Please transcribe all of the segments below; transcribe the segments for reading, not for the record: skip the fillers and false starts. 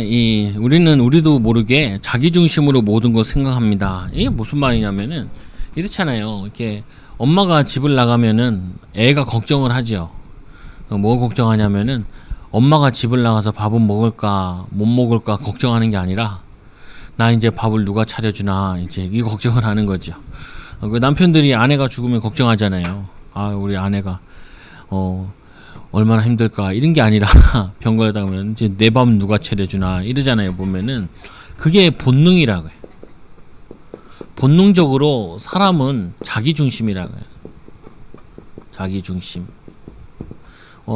그러니까 우리도 모르게 자기 중심으로 모든 걸 생각합니다. 이게 무슨 말이냐면은 이렇잖아요. 이렇게 엄마가 집을 나가면은 애가 걱정을 하죠. 뭐 걱정하냐면은 엄마가 집을 나가서 밥은 먹을까 못 먹을까 걱정하는 게 아니라 나 이제 밥을 누가 차려주나 이제 이 걱정을 하는 거죠. 그 남편들이 아내가 죽으면 걱정하잖아요. 아, 우리 아내가 얼마나 힘들까 이런 게 아니라 병 걸다 보면 이제 내 밥 누가 차려주나 이러잖아요. 보면은 그게 본능이라고 해요. 본능적으로 사람은 자기 중심이라고 해요. 자기 중심.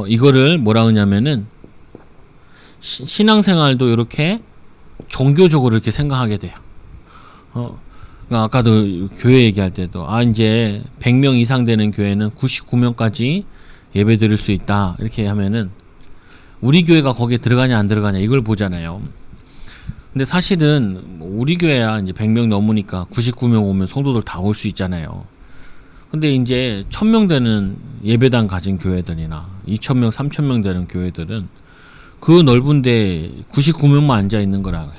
이거를 뭐라 하냐면은 신앙생활도 이렇게 종교적으로 이렇게 생각하게 돼요. 그러니까 아까도 교회 얘기할 때도 이제 100명 이상 되는 교회는 99명까지 예배 드릴 수 있다 이렇게 하면은 우리 교회가 거기에 들어가냐 안 들어가냐 이걸 보잖아요. 근데 사실은 우리 교회야 이제 100명 넘으니까 99명 오면 성도들 다 올 수 있잖아요. 근데 이제 1000명 되는 예배당 가진 교회들이나 2000명 3000명 되는 교회들은 그 넓은데 99명만 앉아 있는 거라.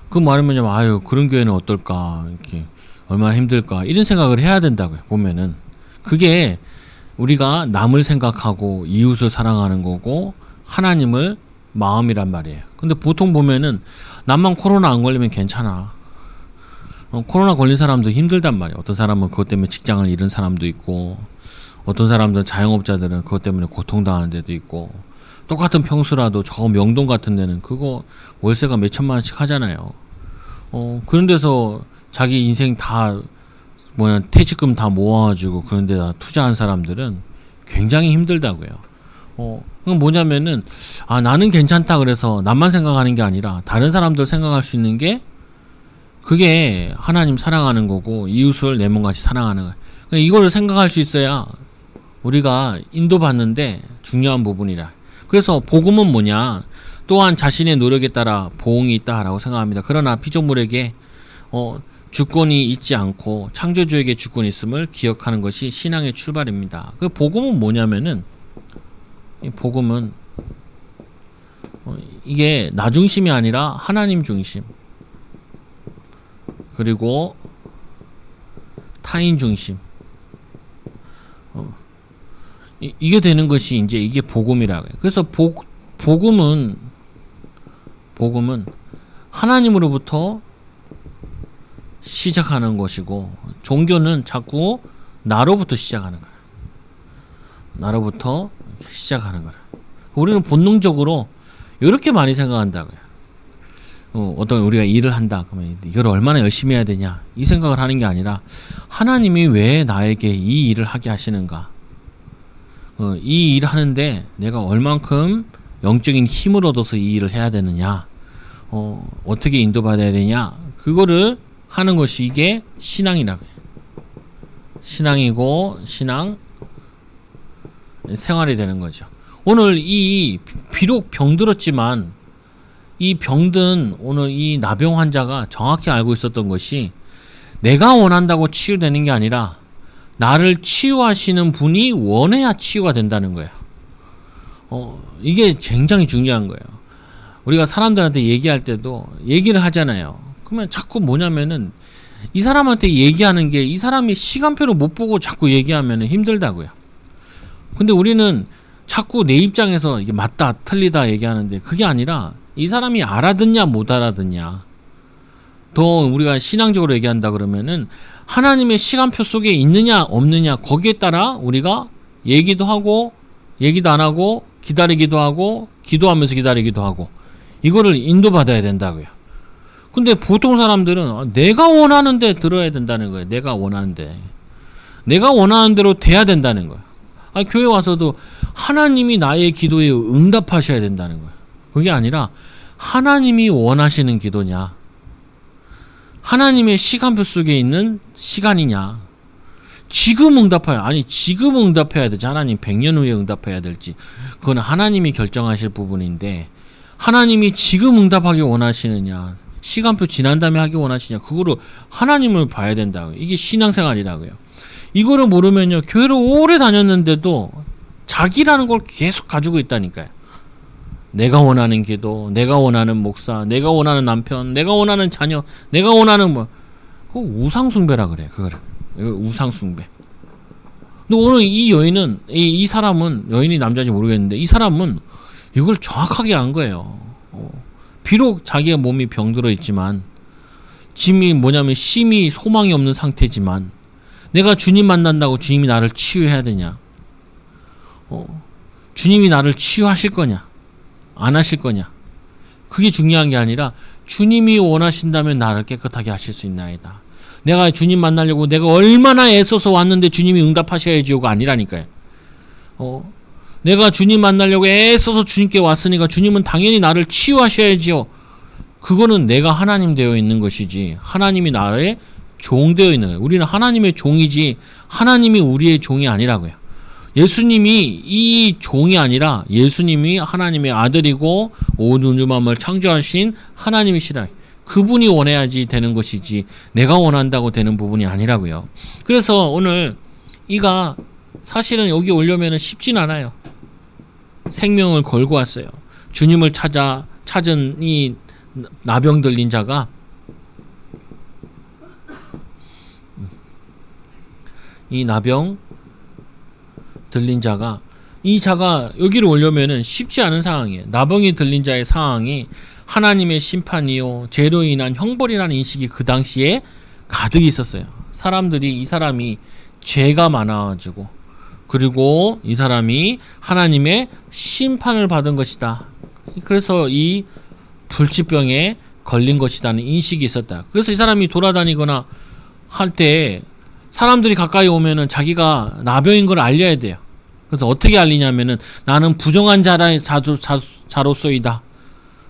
그 말하면 아유 그런 교회는 어떨까 이렇게 얼마나 힘들까 이런 생각을 해야 된다고요. 보면은 그게 우리가 남을 생각하고 이웃을 사랑하는 거고 하나님을 마음이란 말이에요. 근데 보통 보면은 남만 코로나 안 걸리면 괜찮아. 코로나 걸린 사람도 힘들단 말이에요. 어떤 사람은 그것 때문에 직장을 잃은 사람도 있고 어떤 사람들은 자영업자들은 그것 때문에 고통당하는 데도 있고 똑같은 평수라도 저 명동 같은 데는 그거 월세가 몇 천만 원씩 하잖아요. 그런 데서 자기 인생 다 퇴직금 다 모아가지고 그런 데다 투자한 사람들은 굉장히 힘들다고요. 그건 뭐냐면은 나는 괜찮다 그래서 남만 생각하는 게 아니라 다른 사람들 생각할 수 있는 게 그게 하나님 사랑하는 거고 이웃을 내 몸같이 사랑하는 거예요. 그러니까 이걸 생각할 수 있어야 우리가 인도받는데 중요한 부분이라. 그래서 복음은 뭐냐? 또한 자신의 노력에 따라 보응이 있다라고 생각합니다. 그러나 피조물에게 주권이 있지 않고 창조주에게 주권이 있음을 기억하는 것이 신앙의 출발입니다. 그 복음은 뭐냐면은 이 복음은 이게 나 중심이 아니라 하나님 중심 그리고 타인 중심 이게 되는 것이 이제 이게 복음이라고 해요. 그래서 복음은 하나님으로부터 시작하는 것이고 종교는 자꾸 나로부터 시작하는 거야. 나로부터 시작하는 거라. 우리는 본능적으로 이렇게 많이 생각한다고요. 어떤 우리가 일을 한다 그러면 이걸 얼마나 열심히 해야 되냐 이 생각을 하는 게 아니라 하나님이 왜 나에게 이 일을 하게 하시는가, 이 일을 하는데 내가 얼만큼 영적인 힘을 얻어서 이 일을 해야 되느냐, 어떻게 인도받아야 되냐 그거를 하는 것이 이게 신앙이라고 해요. 신앙이고 신앙 생활이 되는 거죠. 오늘 비록 병들었지만 이 병든 오늘 이 나병 환자가 정확히 알고 있었던 것이 내가 원한다고 치유되는 게 아니라 나를 치유하시는 분이 원해야 치유가 된다는 거예요. 이게 굉장히 중요한 거예요. 우리가 사람들한테 얘기할 때도 얘기를 하잖아요. 그러면 자꾸 뭐냐면은 이 사람한테 얘기하는 게 이 사람이 시간표를 못 보고 자꾸 얘기하면 힘들다고요. 근데 우리는 자꾸 내 입장에서 이게 맞다 틀리다 얘기하는데 그게 아니라 이 사람이 알아듣냐 못 알아듣냐. 더 우리가 신앙적으로 얘기한다 그러면은 하나님의 시간표 속에 있느냐 없느냐 거기에 따라 우리가 얘기도 하고 얘기도 안 하고 기다리기도 하고 기도하면서 기다리기도 하고 이거를 인도받아야 된다고요. 근데 보통 사람들은 내가 원하는 데 들어야 된다는 거예요. 내가 원하는 대로 돼야 된다는 거예요. 교회 와서도 하나님이 나의 기도에 응답하셔야 된다는 거예요. 그게 아니라 하나님이 원하시는 기도냐, 하나님의 시간표 속에 있는 시간이냐. 지금 지금 응답해야 되지. 하나님 100년 후에 응답해야 될지 그건 하나님이 결정하실 부분인데 하나님이 지금 응답하기 원하시느냐, 시간표 지난 다음에 하기 원하시냐, 그거를 하나님을 봐야 된다고요. 이게 신앙생활이라고요. 이거를 모르면요 교회를 오래 다녔는데도 자기라는 걸 계속 가지고 있다니까요. 내가 원하는 기도, 내가 원하는 목사, 내가 원하는 남편, 내가 원하는 자녀, 내가 원하는 뭐, 그 우상숭배라 그래. 그거를. 우상숭배. 근데 오늘 이 여인은, 이 사람은, 여인이 남자인지 모르겠는데, 이 사람은 이걸 정확하게 안 거예요. 비록 자기의 몸이 병들어 있지만, 짐이 뭐냐면 심히 소망이 없는 상태지만, 내가 주님 만난다고 주님이 나를 치유해야 되냐? 주님이 나를 치유하실 거냐? 안 하실 거냐? 그게 중요한 게 아니라 주님이 원하신다면 나를 깨끗하게 하실 수 있나이다. 내가 주님 만나려고 내가 얼마나 애써서 왔는데 주님이 응답하셔야지요가 아니라니까요. 내가 주님 만나려고 애써서 주님께 왔으니까 주님은 당연히 나를 치유하셔야지요. 그거는 내가 하나님 되어 있는 것이지 하나님이 나의 종 되어 있는 거예요. 우리는 하나님의 종이지 하나님이 우리의 종이 아니라고요. 예수님이 이 종이 아니라 예수님이 하나님의 아들이고 온 우주 만물을 창조하신 하나님이시라. 그분이 원해야지 되는 것이지 내가 원한다고 되는 부분이 아니라고요. 그래서 오늘 이가 사실은 여기 오려면 쉽진 않아요. 생명을 걸고 왔어요. 주님을 찾은 이 나병 들린 자가 이 나병 들린 자가 이 자가 여기를 오려면은 쉽지 않은 상황이에요. 나병이 들린 자의 상황이 하나님의 심판이요 죄로 인한 형벌이라는 인식이 그 당시에 가득 있었어요. 사람들이 이 사람이 죄가 많아가지고 그리고 이 사람이 하나님의 심판을 받은 것이다. 그래서 이 불치병에 걸린 것이라는 인식이 있었다. 그래서 이 사람이 돌아다니거나 할 때 사람들이 가까이 오면은 자기가 나병인 걸 알려야 돼요. 그래서 어떻게 알리냐면은 나는 부정한 자로서이다.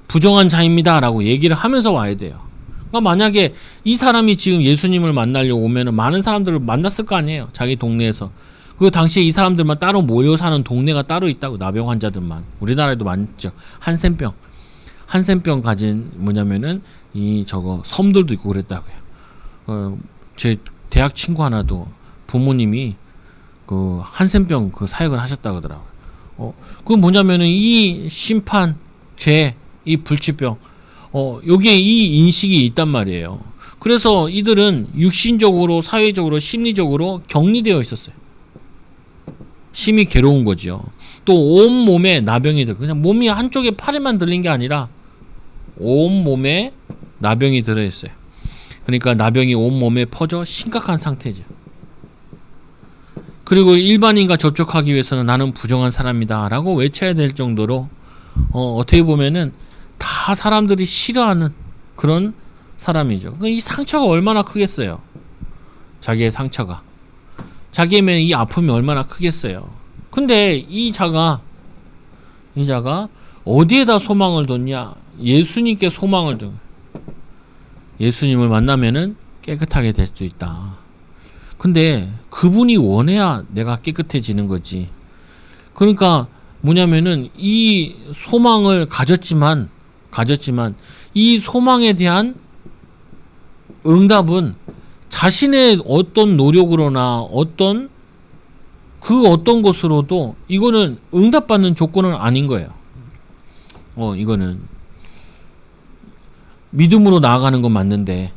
부정한 자입니다. 라고 얘기를 하면서 와야 돼요. 그러니까 만약에 이 사람이 지금 예수님을 만나려고 오면은 많은 사람들을 만났을 거 아니에요. 자기 동네에서. 그 당시에 이 사람들만 따로 모여 사는 동네가 따로 있다고. 나병 환자들만. 우리나라에도 많죠. 한센병 가진 뭐냐면은 섬들도 있고 그랬다고요. 제 대학 친구 하나도 부모님이 그 한센병 그 사역을 하셨다고 하더라고요. 그건 뭐냐면은 이 심판, 죄, 이 불치병, 여기에 이 인식이 있단 말이에요. 그래서 이들은 육신적으로, 사회적으로, 심리적으로 격리되어 있었어요. 심히 괴로운 거죠. 또 온몸에 나병이 그냥 몸이 한쪽에 팔에만 들린 게 아니라 온몸에 나병이 들어있어요. 그러니까 나병이 온몸에 퍼져 심각한 상태죠. 그리고 일반인과 접촉하기 위해서는 나는 부정한 사람이다 라고 외쳐야 될 정도로 어떻게 보면은 다 사람들이 싫어하는 그런 사람이죠. 이 상처가 얼마나 크겠어요. 자기의 상처가. 자기의 이 아픔이 얼마나 크겠어요. 근데 이 자가 어디에다 소망을 뒀냐? 예수님께 소망을 둔. 예수님을 만나면은 깨끗하게 될 수 있다. 근데 그분이 원해야 내가 깨끗해지는 거지. 그러니까 뭐냐면은 이 소망을 가졌지만 이 소망에 대한 응답은 자신의 어떤 노력으로나 어떤 것으로도 이거는 응답받는 조건은 아닌 거예요. 이거는 믿음으로 나아가는 건 맞는데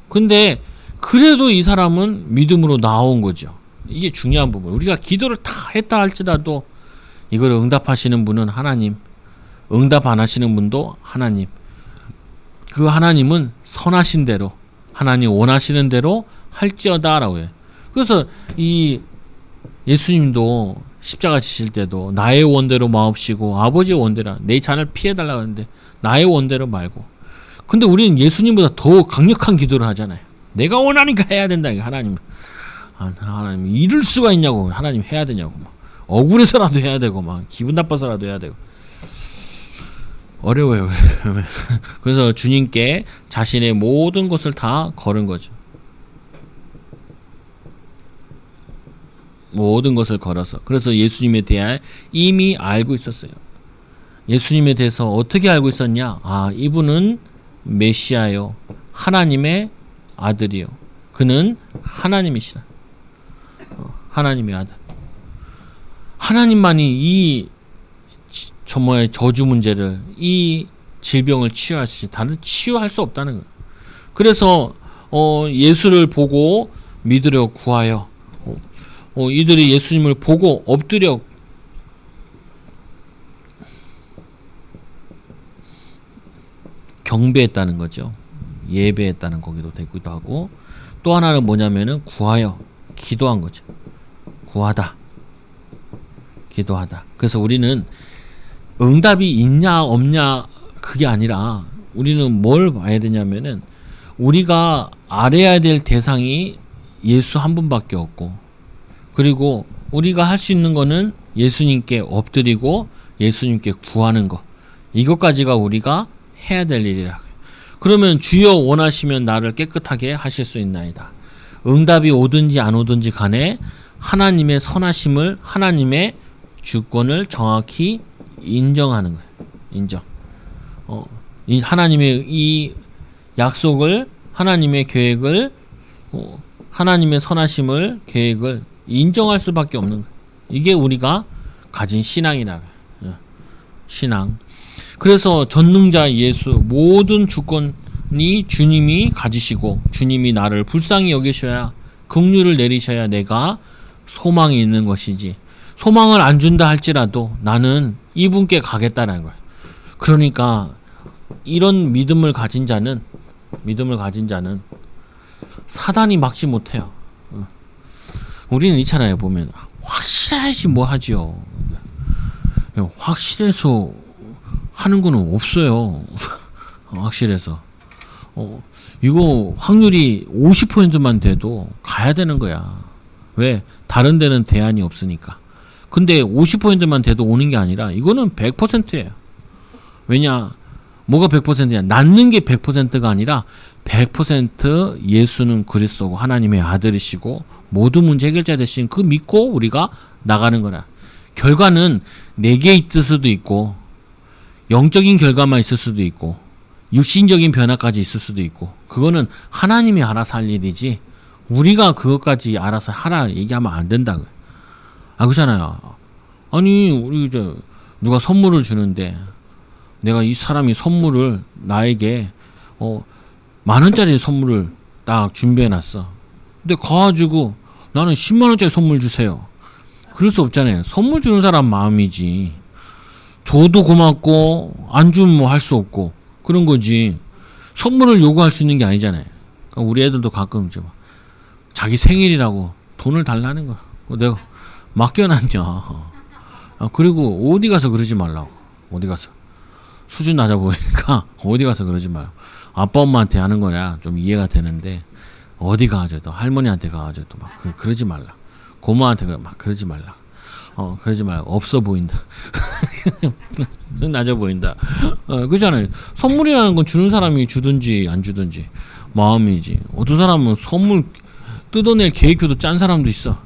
근데 그래도 이 사람은 믿음으로 나온 거죠. 이게 중요한 부분. 우리가 기도를 다 했다 할지라도 이걸 응답하시는 분은 하나님, 응답 안 하시는 분도 하나님. 그 하나님은 선하신 대로 하나님 원하시는 대로 할지어다라고 해요. 그래서 이 예수님도 십자가 지실 때도 나의 원대로 마옵시고 아버지의 원대로 내 잔을 피해달라고 하는데 나의 원대로 말고. 근데 우리는 예수님보다 더 강력한 기도를 하잖아요. 내가 원하니까 해야 된다. 하나님 이럴 수가 있냐고. 하나님 해야 되냐고. 막. 억울해서라도 해야 되고 막 기분 나빠서라도 해야 되고. 어려워요. 그래서 주님께 자신의 모든 것을 다 걸은 거죠. 모든 것을 걸어서. 그래서 예수님에 대해 이미 알고 있었어요. 예수님에 대해서 어떻게 알고 있었냐? 이분은 메시아요. 하나님의 아들이요. 그는 하나님이시라. 하나님의 아들. 하나님만이 이 저주 문제를, 이 질병을 치유할 수 있지, 다른 치유할 수 없다는 거예요. 그래서 예수를 보고 믿으려 구하여 이들이 예수님을 보고 엎드려 경배했다는 거죠. 예배했다는 거기도 되기도 하고, 또 하나는 뭐냐면은 구하여 기도한 거죠. 구하다, 기도하다. 그래서 우리는 응답이 있냐 없냐 그게 아니라 우리는 뭘 봐야 되냐면은 우리가 알아야 될 대상이 예수 한 분밖에 없고, 그리고 우리가 할 수 있는 거는 예수님께 엎드리고 예수님께 구하는 거, 이것까지가 우리가 해야 될 일이라. 그러면 주여 원하시면 나를 깨끗하게 하실 수 있나이다. 응답이 오든지 안 오든지 간에 하나님의 선하심을, 하나님의 주권을 정확히 인정하는 거예요. 인정. 이 하나님의 이 약속을, 하나님의 계획을, 하나님의 선하심을, 계획을 인정할 수밖에 없는 거예요. 이게 우리가 가진 신앙이라고 해요. 신앙. 그래서 전능자 예수, 모든 주권이 주님이 가지시고 주님이 나를 불쌍히 여기셔야, 긍휼을 내리셔야 내가 소망이 있는 것이지, 소망을 안 준다 할지라도 나는 이분께 가겠다라는 거예요. 그러니까 이런 믿음을 가진 자는 사단이 막지 못해요. 우리는 있잖아요, 보면 확실해야지 뭐 하지요. 확실해서 하는 거는 없어요. 확실해서 이거 확률이 50%만 돼도 가야 되는 거야. 왜? 다른 데는 대안이 없으니까. 근데 50%만 돼도 오는 게 아니라 이거는 100%예요. 왜냐? 뭐가 100%냐? 낫는 게 100%가 아니라 100% 예수는 그리스도고 하나님의 아들이시고 모든 문제 해결자 되신 그 믿고 우리가 나가는 거라. 결과는 내게 있을 수도 있고, 영적인 결과만 있을 수도 있고, 육신적인 변화까지 있을 수도 있고, 그거는 하나님이 알아서 할 일이지 우리가 그것까지 알아서 하라 얘기하면 안 된다. 그렇잖아요. 아니 우리 이제 누가 선물을 주는데 내가 이 사람이 선물을 나에게 10,000원짜리 선물을 딱 준비해놨어. 근데 가가지고 나는 100,000원짜리 선물 주세요. 그럴 수 없잖아요. 선물 주는 사람 마음이지. 줘도 고맙고 안 주면 뭐 할 수 없고 그런 거지. 선물을 요구할 수 있는 게 아니잖아요. 그러니까 우리 애들도 가끔 이제 자기 생일이라고 돈을 달라는 거야. 내가 맡겨놨냐. 그리고 어디 가서 그러지 말라고. 어디 가서 수준 낮아 보이니까 어디 가서 그러지 말고. 아빠 엄마한테 하는 거야 좀 이해가 되는데 어디 가가지고 할머니한테 가가지고 또 막 그러지 말라. 고모한테 막 그러지 말라. 그러지 말고 없어 보인다. 낮아 보인다. 그잖아요. 선물이라는 건 주는 사람이 주든지 안 주든지 마음이지. 어떤 사람은 선물 뜯어낼 계획표도 짠 사람도 있어.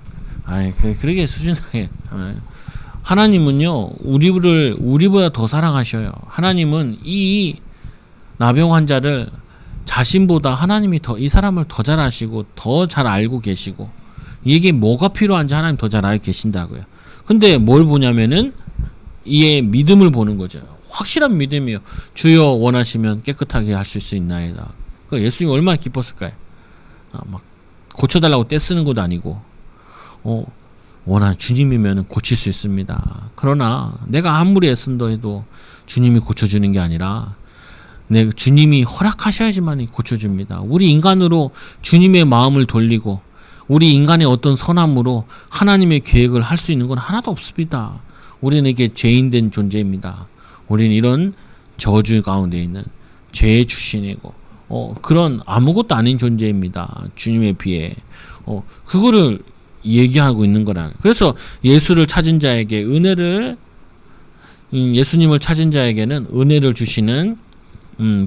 아이 그러게 수준하게. 하나님은요 우리보다 더 사랑하셔요. 하나님은 이 나병 환자를 자신보다 하나님이 더 이 사람을 더 잘 아시고 더 잘 알고 계시고 이게 뭐가 필요한지 하나님 더 잘 알고 계신다고요. 근데 뭘 보냐면은 이의 믿음을 보는 거죠. 확실한 믿음이요. 주여 원하시면 깨끗하게 하실 수 있나이다. 그 예수님이 얼마나 기뻤을까요? 막 고쳐달라고 떼쓰는 것도 아니고 주님이면 고칠 수 있습니다. 그러나 내가 아무리 애쓴다 해도 주님이 고쳐주는 게 아니라 주님이 허락하셔야지만 고쳐줍니다. 우리 인간으로 주님의 마음을 돌리고 우리 인간의 어떤 선함으로 하나님의 계획을 할 수 있는 건 하나도 없습니다. 우리는 이게 죄인된 존재입니다. 우리는 이런 저주 가운데 있는 죄의 출신이고 그런 아무것도 아닌 존재입니다. 주님에 비해 그거를 얘기하고 있는 거라. 그래서 예수를 찾은 자에게 예수님을 찾은 자에게는 은혜를 주시는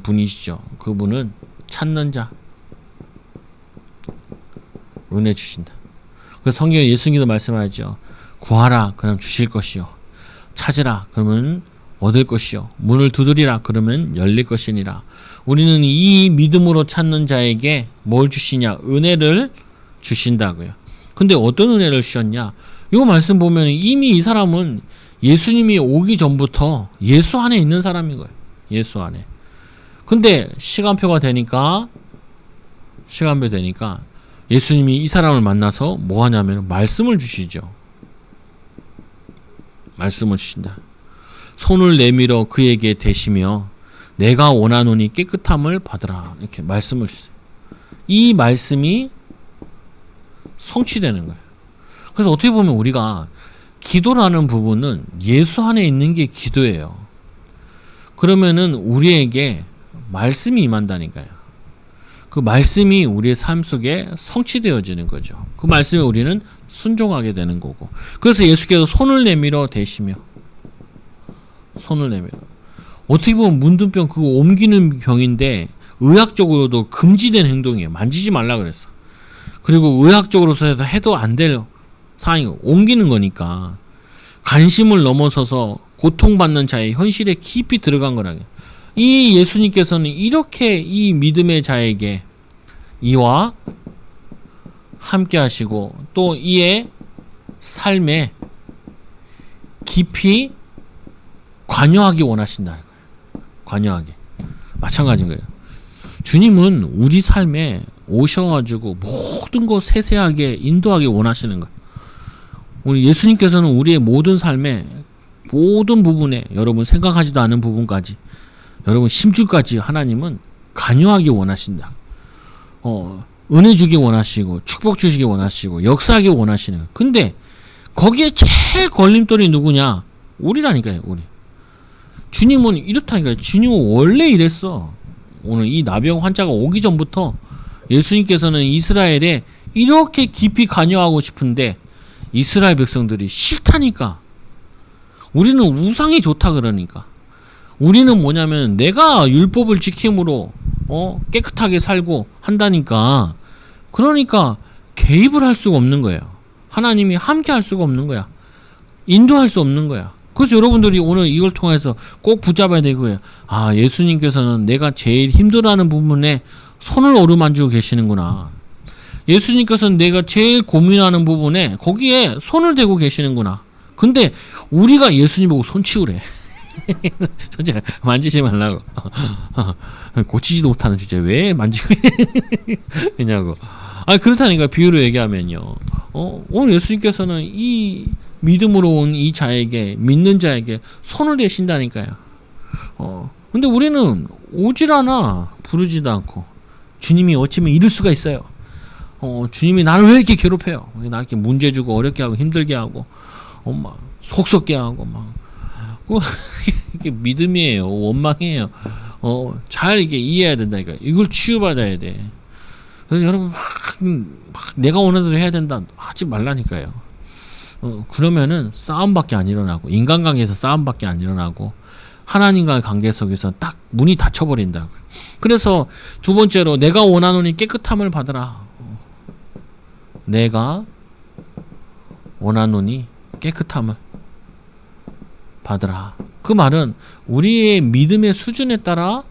분이시죠. 그분은 찾는 자 은혜 주신다. 그 성경에 예수님도 말씀하죠. 구하라 그럼 주실 것이요, 찾으라 그러면 얻을 것이요, 문을 두드리라 그러면 열릴 것이니라. 우리는 이 믿음으로 찾는 자에게 뭘 주시냐? 은혜를 주신다고요. 근데 어떤 은혜를 주셨냐? 이 말씀 보면 이미 이 사람은 예수님이 오기 전부터 예수 안에 있는 사람인 거예요. 예수 안에. 근데 시간표 되니까 예수님이 이 사람을 만나서 뭐 하냐면 말씀을 주시죠. 말씀을 주신다. 손을 내밀어 그에게 대시며 내가 원하노니 깨끗함을 받으라. 이렇게 말씀을 주세요. 이 말씀이 성취되는 거예요. 그래서 어떻게 보면 우리가 기도라는 부분은 예수 안에 있는 게 기도예요. 그러면은 우리에게 말씀이 임한다니까요. 그 말씀이 우리의 삶 속에 성취되어지는 거죠. 그 말씀에 우리는 순종하게 되는 거고. 그래서 예수께서 손을 내밀어 대시며 손을 내밀어. 어떻게 보면 문둥병 그거 옮기는 병인데 의학적으로도 금지된 행동이에요. 만지지 말라 그랬어. 그리고 의학적으로서 해도 안 될 상황이 옮기는 거니까 관심을 넘어서서 고통받는 자의 현실에 깊이 들어간 거라요. 이 예수님께서는 이렇게 이 믿음의 자에게 이와 함께 하시고 또 이의 삶에 깊이 관여하기 원하신다는 거예요. 관여하게. 마찬가지인 거예요. 주님은 우리 삶에 오셔가지고 모든 것 세세하게 인도하기 원하시는 거예요. 우리 예수님께서는 우리의 모든 삶에 모든 부분에 여러분 생각하지도 않은 부분까지 여러분 심줄까지 하나님은 관여하기 원하신다. 은혜 주기 원하시고 축복 주시기 원하시고 역사하기 원하시는 거예요. 근데 거기에 제일 걸림돌이 누구냐? 우리라니까요. 우리. 주님은 이렇다니까요. 주님은 원래 이랬어. 오늘 이 나병 환자가 오기 전부터 예수님께서는 이스라엘에 이렇게 깊이 관여하고 싶은데 이스라엘 백성들이 싫다니까. 우리는 우상이 좋다 그러니까. 우리는 뭐냐면 내가 율법을 지킴으로 깨끗하게 살고 한다니까. 그러니까 개입을 할 수가 없는 거예요. 하나님이 함께 할 수가 없는 거야. 인도할 수 없는 거야. 그래서 여러분들이 오늘 이걸 통해서 꼭 붙잡아야 될 거예요. 아, 예수님께서는 내가 제일 힘들어하는 부분에 손을 어루만지고 계시는구나. 예수님께서는 내가 제일 고민하는 부분에 거기에 손을 대고 계시는구나. 근데 우리가 예수님 보고 손 치우래. 진짜 만지지 말라고. 고치지도 못하는 주제 왜 만지고 있냐고. 아, 그렇다니까. 비유로 얘기하면요. 오늘 예수님께서는 이 믿음으로 온 이 자에게, 믿는 자에게 손을 대신다니까요. 근데 우리는 오질 않아. 부르지도 않고. 주님이 어찌면 이럴 수가 있어요. 주님이 나를 왜 이렇게 괴롭혀요? 나 이렇게 문제 주고 어렵게 하고 힘들게 하고, 막 속 썩게 하고 막. 이게 믿음이에요. 원망이에요. 잘 이게 이해해야 된다니까. 이걸 치유받아야 돼. 그래서 여러분 막 내가 원하는 대로 해야 된다. 하지 말라니까요. 그러면은 싸움밖에 안 일어나고 인간관계에서 싸움밖에 안 일어나고 하나님과의 관계 속에서 딱 문이 닫혀버린다. 그래서 두 번째로 내가 원하노니 깨끗함을 받으라. 내가 원하노니 깨끗함을 받으라. 그 말은 우리의 믿음의 수준에 따라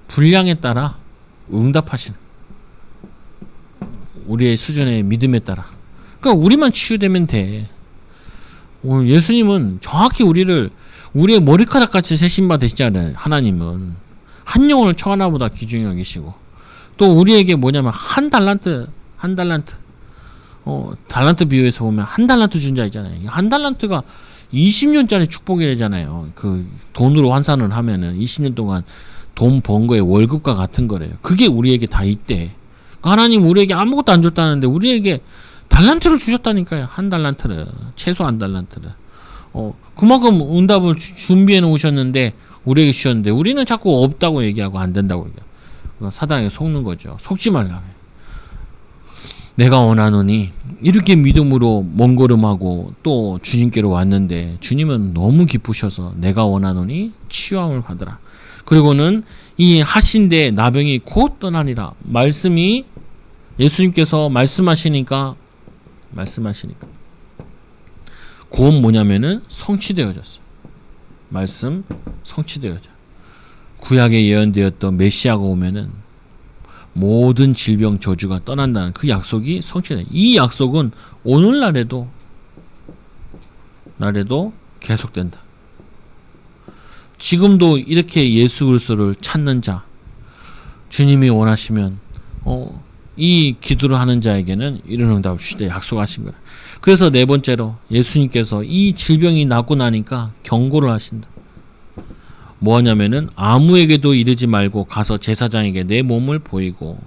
분량에 따라 응답하시는 우리의 수준의 믿음에 따라. 그러니까 우리만 치유되면 돼. 오늘 예수님은 정확히 우리의 머리카락 같이 세신 바 되시잖아요. 하나님은 한 영혼을 처하나보다 귀중히 여기시고 또 우리에게 뭐냐면 한 달란트 달란트 비유에서 보면 한 달란트 준 자 있잖아요. 한 달란트가 20년짜리 축복이 되잖아요. 그 돈으로 환산을 하면은 20년 동안 돈 번 거에 월급과 같은 거래요. 그게 우리에게 다 있대. 하나님 우리에게 아무것도 안 줬다는데 우리에게 달란트를 주셨다니까요. 한 달란트를. 최소 한 달란트를. 그만큼 응답을 준비해 놓으셨는데 우리에게 주셨는데 우리는 자꾸 없다고 얘기하고 안 된다고 얘기하고 사단에게 속는 거죠. 속지 말라. 내가 원하노니 이렇게 믿음으로 먼걸음하고 또 주님께로 왔는데 주님은 너무 기쁘셔서 내가 원하노니 치유함을 받으라. 그리고는 이 하신대 나병이 곧 떠나니라. 말씀이 예수님께서 말씀하시니까 곧 뭐냐면은 성취되어졌어요. 말씀 성취되어져. 구약에 예언되었던 메시아가 오면은 모든 질병 저주가 떠난다는 그 약속이 성취돼. 이 약속은 오늘날에도 계속된다. 지금도 이렇게 예수 그리스도를 찾는 자, 주님이 원하시면 이 기도를 하는 자에게는 이런 응답을 주시되 약속하신 거라. 그래서 네 번째로 예수님께서 이 질병이 낫고 나니까 경고를 하신다. 뭐 하냐면은 아무에게도 이르지 말고 가서 제사장에게 내 몸을 보이고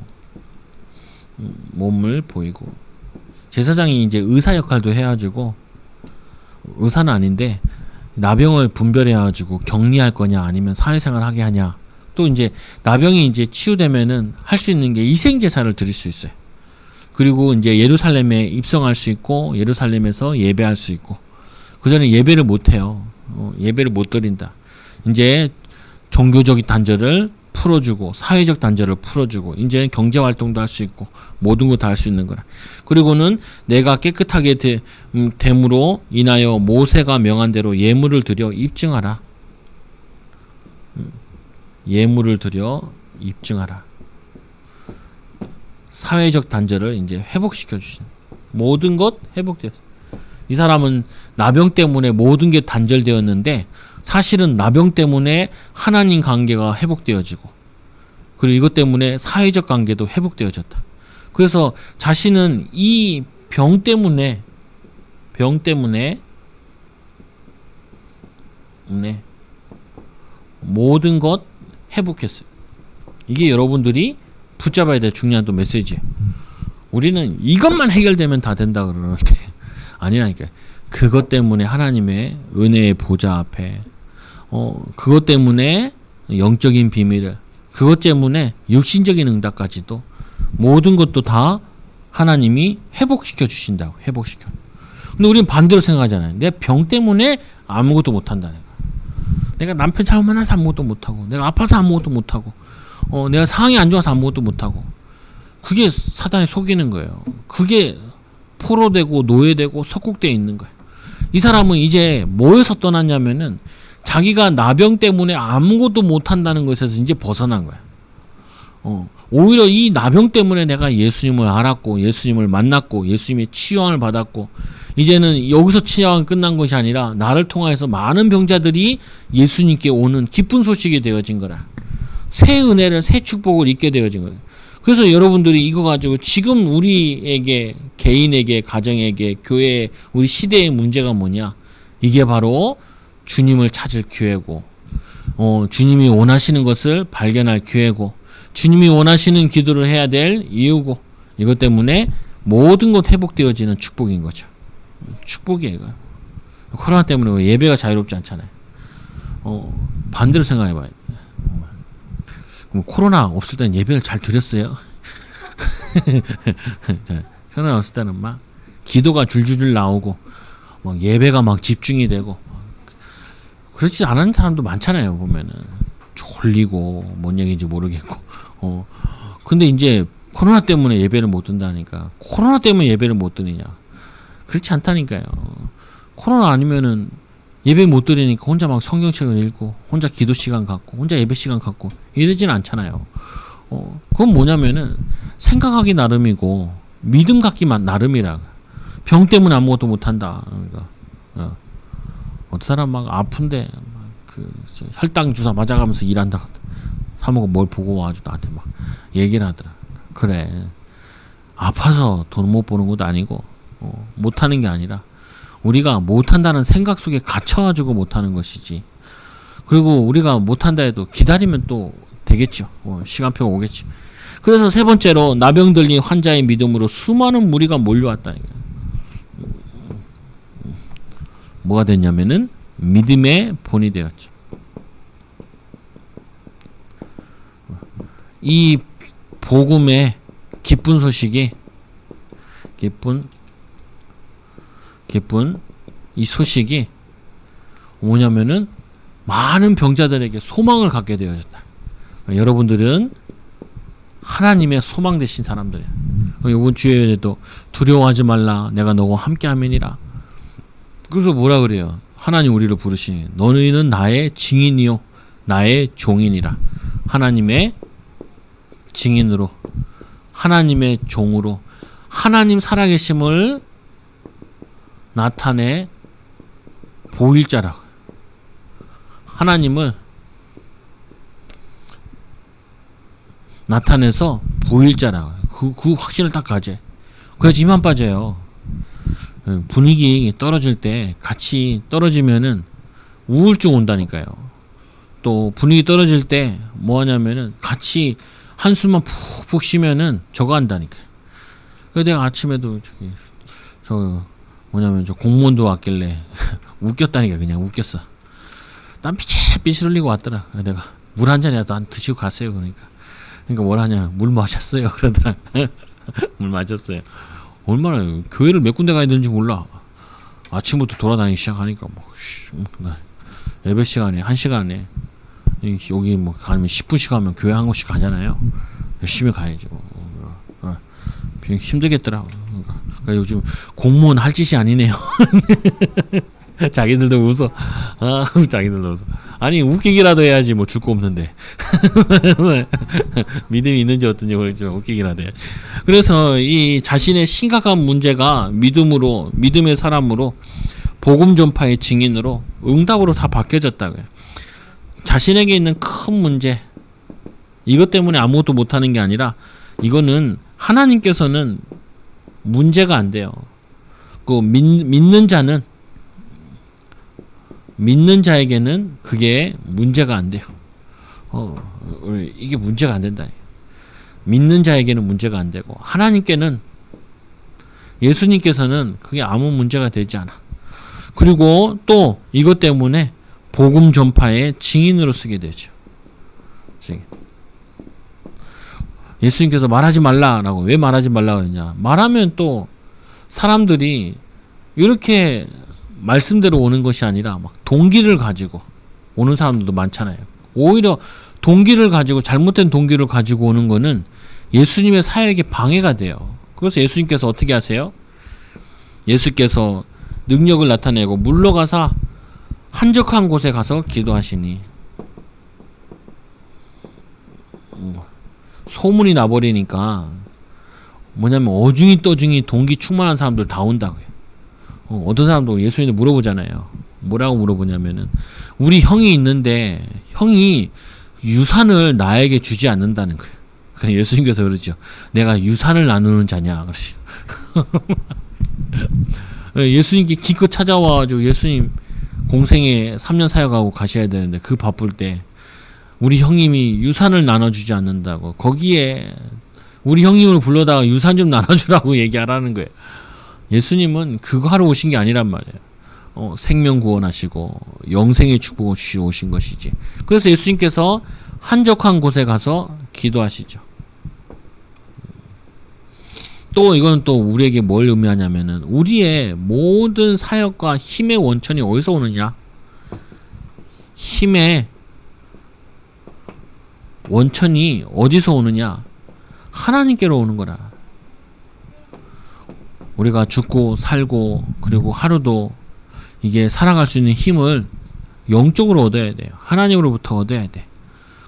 제사장이 이제 의사 역할도 해가지고 의사는 아닌데 나병을 분별해가지고 격리할 거냐 아니면 사회생활 하게 하냐. 또 이제 나병이 이제 치유되면은 할 수 있는 게 희생제사를 드릴 수 있어요. 그리고 이제 예루살렘에 입성할 수 있고 예루살렘에서 예배할 수 있고 그 전에 예배를 못 해요. 예배를 못 드린다. 이제 종교적인 단절을 풀어주고 사회적 단절을 풀어주고 이제는 경제활동도 할 수 있고 모든 거 다 할 수 있는 거라. 그리고는 내가 깨끗하게 됨으로 인하여 모세가 명한 대로 예물을 드려 입증하라. 예물을 드려 입증하라. 사회적 단절을 이제 회복시켜 주신 모든 것 회복되었어. 이 사람은 나병 때문에 모든 게 단절되었는데 사실은 나병 때문에 하나님 관계가 회복되어지고 그리고 이것 때문에 사회적 관계도 회복되어졌다. 그래서 자신은 이 병 때문에 모든 것 회복했어요. 이게 여러분들이 붙잡아야 될 중요한 또 메시지예요. 우리는 이것만 해결되면 다 된다 그러는데 아니라니까. 그것 때문에 하나님의 은혜의 보좌 앞에 그것 때문에 영적인 비밀을 그것 때문에 육신적인 응답까지도 모든 것도 다 하나님이 회복시켜 주신다고. 회복시켜. 근데 우리는 반대로 생각하잖아요. 내 병 때문에 아무것도 못한다는 거야. 내가 남편 잘못 만나서 아무것도 못하고 내가 아파서 아무것도 못하고 내가 상황이 안 좋아서 아무것도 못하고 그게 사단이 속이는 거예요. 그게 포로되고 노예되고 석국되어 있는 거예요. 이 사람은 이제 뭐에서 떠났냐면은 자기가 나병 때문에 아무것도 못한다는 것에서 이제 벗어난 거야. 오히려 이 나병 때문에 내가 예수님을 알았고 예수님을 만났고 예수님의 치유함을 받았고 이제는 여기서 치유함이 끝난 것이 아니라 나를 통하여서 많은 병자들이 예수님께 오는 기쁜 소식이 되어진 거라. 새 은혜를 새 축복을 입게 되어진 거예요. 그래서 여러분들이 이거 가지고 지금 우리에게 개인에게 가정에게 교회 우리 시대의 문제가 뭐냐? 이게 바로 주님을 찾을 기회고 주님이 원하시는 것을 발견할 기회고 주님이 원하시는 기도를 해야 될 이유고 이것 때문에 모든 것 회복되어지는 축복인 거죠. 축복이에요. 이거. 코로나 때문에 예배가 자유롭지 않잖아요. 반대로 생각해봐요. 그럼 코로나 없을 때는 예배를 잘 드렸어요? 코로나 없을 때는 막 기도가 줄줄줄 나오고 막 예배가 막 집중이 되고 그렇지 않은 사람도 많잖아요. 보면은 졸리고 뭔 얘기인지 모르겠고 근데 이제 코로나 때문에 예배를 못 든다니까. 코로나 때문에 예배를 못 드느냐? 그렇지 않다니까요. 코로나 아니면은 예배 못 드리니까 혼자 막 성경책을 읽고 혼자 기도 시간 갖고 혼자 예배 시간 갖고 이러진 않잖아요. 그건 뭐냐면은 생각하기 나름이고 믿음 갖기만 나름이라. 병 때문에 아무것도 못 한다. 그러니까 어떤 사람 막 아픈데 그 혈당 주사 맞아가면서 일한다. 사모가 뭘 보고 와가지고 나한테 막 얘기를 하더라. 그래, 아파서 돈 못 버는 것도 아니고 못하는 게 아니라 우리가 못한다는 생각 속에 갇혀가지고 못하는 것이지. 그리고 우리가 못한다 해도 기다리면 또 되겠죠. 시간표가 오겠지. 그래서 세 번째로 나병 들린 환자의 믿음으로 수많은 무리가 몰려왔다니까. 뭐가 됐냐면은 믿음의 본이 되었죠. 이 복음의 기쁜 소식이 기쁜 이 소식이 뭐냐면은 많은 병자들에게 소망을 갖게 되어졌다. 여러분들은 하나님의 소망 되신 사람들이야. 이번 주에도 두려워하지 말라 내가 너와 함께함이니라. 그래서 뭐라 그래요? 하나님 우리를 부르시니 너희는 나의 증인이요 나의 종이니라. 하나님의 증인으로 하나님의 종으로 하나님 살아계심을 나타내 보일 자라고. 하나님을 나타내서 보일 자라고. 그 확신을 딱 가져. 그래서 힘 빠져요. 분위기 떨어질 때 같이 떨어지면은 우울증 온다니까요. 또 분위기 떨어질 때 뭐 하냐면은 같이 한숨만 푹푹 쉬면은 저거 한다니까요. 그래서 내가 아침에도 저 공무원도 왔길래 웃겼다니까. 그냥 웃겼어. 땀 삐질 흘리고 왔더라. 내가 물 한 잔이라도 안 드시고 가세요. 그러니까 뭘 하냐, 물 마셨어요. 그러더라. 물 마셨어요. 얼마나 교회를 몇 군데 가야 되는지 몰라. 아침부터 돌아다니기 시작하니까 예배 시간에 1시간에 여기 뭐 가면 10분씩 가면 교회 한 곳씩 가잖아요. 열심히 가야죠. 힘들겠더라. 그러니까 요즘 공무원 할 짓이 아니네요. 자기들도 웃어. 자기들도 웃어. 아니 웃기기라도 해야지 뭐 줄 거 없는데. 믿음이 있는지 어떤지 모르겠지만 웃기기라도 해야지. 그래서 이 자신의 심각한 문제가 믿음의 사람으로 복음 전파의 증인으로 응답으로 다 바뀌어졌다고요. 자신에게 있는 큰 문제, 이것 때문에 아무것도 못하는 게 아니라 이거는 하나님께서는 문제가 안 돼요. 그 믿는 자에게는 그게 문제가 안 돼요. 이게 문제가 안 된다. 믿는 자에게는 문제가 안 되고 하나님께는, 예수님께서는 그게 아무 문제가 되지 않아. 그리고 또 이것 때문에 복음 전파의 증인으로 쓰게 되죠. 증인. 예수님께서 말하지 말라라고. 왜 말하지 말라 그러냐? 말하면 또 사람들이 이렇게 말씀대로 오는 것이 아니라 막 동기를 가지고 오는 사람들도 많잖아요. 오히려 동기를 가지고, 잘못된 동기를 가지고 오는 거는 예수님의 사역에 방해가 돼요. 그래서 예수님께서 어떻게 하세요? 예수께서 능력을 나타내고 물러가서 한적한 곳에 가서 기도하시니 소문이 나버리니까 뭐냐면 어중이 떠중이 동기 충만한 사람들 다 온다고요. 어떤 사람도 예수님을 물어보잖아요. 뭐라고 물어보냐면은 우리 형이 있는데 형이 유산을 나에게 주지 않는다는 거예요. 그래서 예수님께서 그러죠. 내가 유산을 나누는 자냐 그러시죠. 예수님께 기껏 찾아와가지고 예수님 공생에 3년 사역하고 가셔야 되는데 그 바쁠 때 우리 형님이 유산을 나눠주지 않는다고, 거기에 우리 형님을 불러다가 유산 좀 나눠주라고 얘기하라는 거예요. 예수님은 그거 하러 오신 게 아니란 말이에요. 생명 구원하시고 영생의 축복을 주시러 오신 것이지. 그래서 예수님께서 한적한 곳에 가서 기도하시죠. 또 이건 또 우리에게 뭘 의미하냐면은 우리의 모든 사역과 힘의 원천이 어디서 오느냐? 힘의 원천이 어디서 오느냐? 하나님께로 오는 거라. 우리가 죽고 살고 그리고 하루도 이게 살아갈 수 있는 힘을 영적으로 얻어야 돼요. 하나님으로부터 얻어야 돼.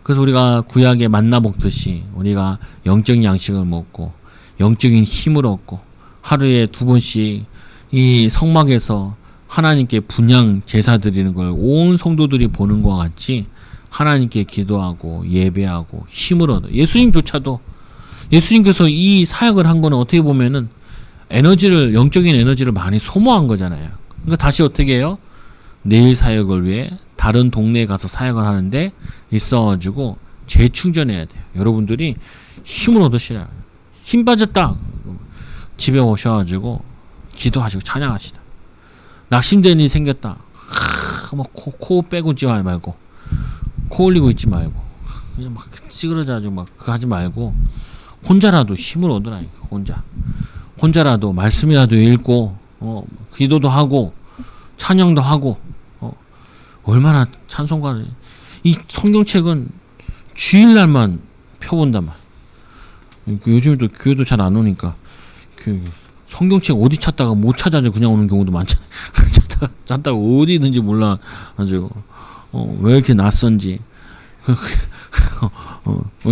그래서 우리가 구약에 만나 먹듯이 우리가 영적인 양식을 먹고 영적인 힘을 얻고 하루에 2번씩 이 성막에서 하나님께 분향 제사 드리는 걸 온 성도들이 보는 것과 같이 하나님께 기도하고 예배하고 힘을 얻어. 예수님조차도, 예수님께서 이 사역을 한 거는 어떻게 보면은 영적인 에너지를 많이 소모한 거잖아요. 그러니까 다시 어떻게 해요? 내일 사역을 위해 다른 동네에 가서 사역을 하는데 있어가지고 재충전해야 돼요. 여러분들이 힘을 얻으시라. 힘 빠졌다. 집에 오셔가지고 기도하시고 찬양하시다. 낙심된 일이 생겼다. 코 빼고 있지 말고, 코 올리고 있지 말고, 그냥 막 찌그러져가지고 막 그거 하지 말고 혼자라도 힘을 얻으라니까. 혼자라도 말씀이라도 읽고 기도도 하고 찬양도 하고 얼마나 찬송가를, 이 성경책은 주일날만 펴본단 말이야. 요즘에 또 교회도 잘 안 오니까 그 성경책 어디 찾다가 못 찾아서 그냥 오는 경우도 많잖아요. 찾다가 어디 있는지 몰라 가지고 왜 이렇게 낯선지.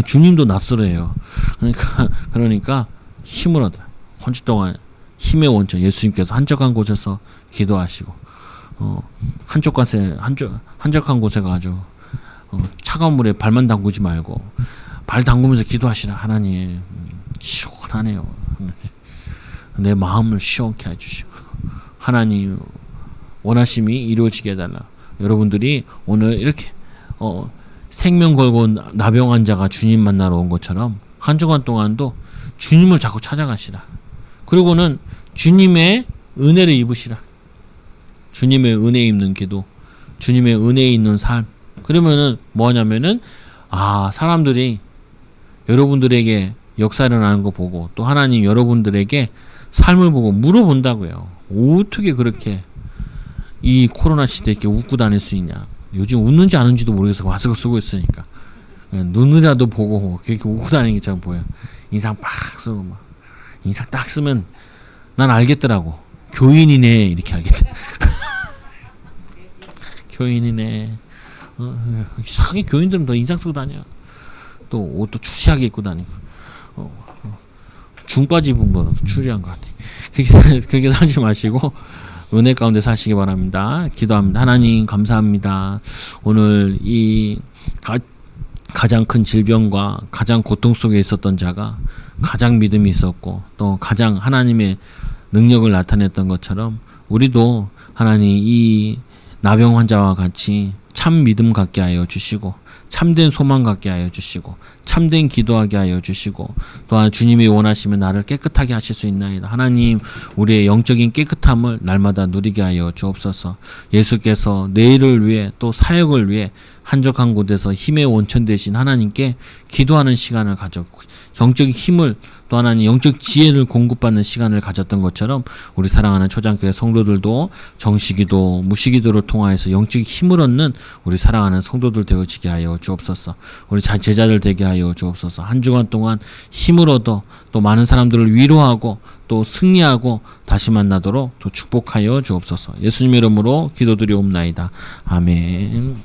주님도 낯설어요. 그러니까 힘을 얻어. 한 주 동안 힘의 원천 예수님께서 한적한 곳에서 기도하시고 한적한 곳에 가지고 차가운 물에 발만 담그지 말고 발 담그면서 기도하시라. 하나님 시원하네요. 내 마음을 시원케 해주시고 하나님 원하심이 이루어지게 해달라. 여러분들이 오늘 이렇게 생명 걸고 나병 환자가 주님 만나러 온 것처럼 한 주간 동안도 주님을 자꾸 찾아가시라. 그리고는 주님의 은혜를 입으시라. 주님의 은혜 입는 기도, 주님의 은혜 있는 삶. 그러면은 뭐냐면은 사람들이 여러분들에게 역사를 하는 거 보고 또 하나님 여러분들에게 삶을 보고 물어본다고요. 어떻게 그렇게 이 코로나 시대에 이렇게 웃고 다닐 수 있냐. 요즘 웃는지 안 웃는지도 모르겠어. 마스크 쓰고 있으니까. 눈이라도 보고 그렇게 웃고 다니는 게 잘 보여. 인상 팍 쓰고 막. 인상 딱 쓰면 난 알겠더라고. 교인이네 이렇게 알겠다. 교인이네. 이상하게 교인들은 더 인상 쓰고 다녀. 또 옷도 추시하게 입고 다니고. 중바지 입은 거라도 추리한 것 같아. 그렇게 살지 마시고 은혜 가운데 사시기 바랍니다. 기도합니다. 하나님 감사합니다. 오늘 이 가장 큰 질병과 가장 고통 속에 있었던 자가 가장 믿음이 있었고 또 가장 하나님의 능력을 나타냈던 것처럼 우리도 하나님 이 나병 환자와 같이 참 믿음 갖게 하여 주시고 참된 소망 갖게 하여 주시고 참된 기도하게 하여 주시고 또한 주님이 원하시면 나를 깨끗하게 하실 수 있나이다. 하나님 우리의 영적인 깨끗함을 날마다 누리게 하여 주옵소서. 예수께서 내일을 위해 또 사역을 위해 한적한 곳에서 힘의 원천 되신 하나님께 기도하는 시간을 가졌고 영적인 힘을 또 하나님 영적 지혜를 공급받는 시간을 가졌던 것처럼 우리 사랑하는 초장교회 성도들도 정시기도 무시기도를 통하여서 영적 힘을 얻는 우리 사랑하는 성도들 되어지게 하여 주옵소서. 우리 제자들 되게 하여 주옵소서. 한 주간 동안 힘을 얻어 또 많은 사람들을 위로하고 또 승리하고 다시 만나도록 또 축복하여 주옵소서. 예수님의 이름으로 기도드리옵나이다. 아멘.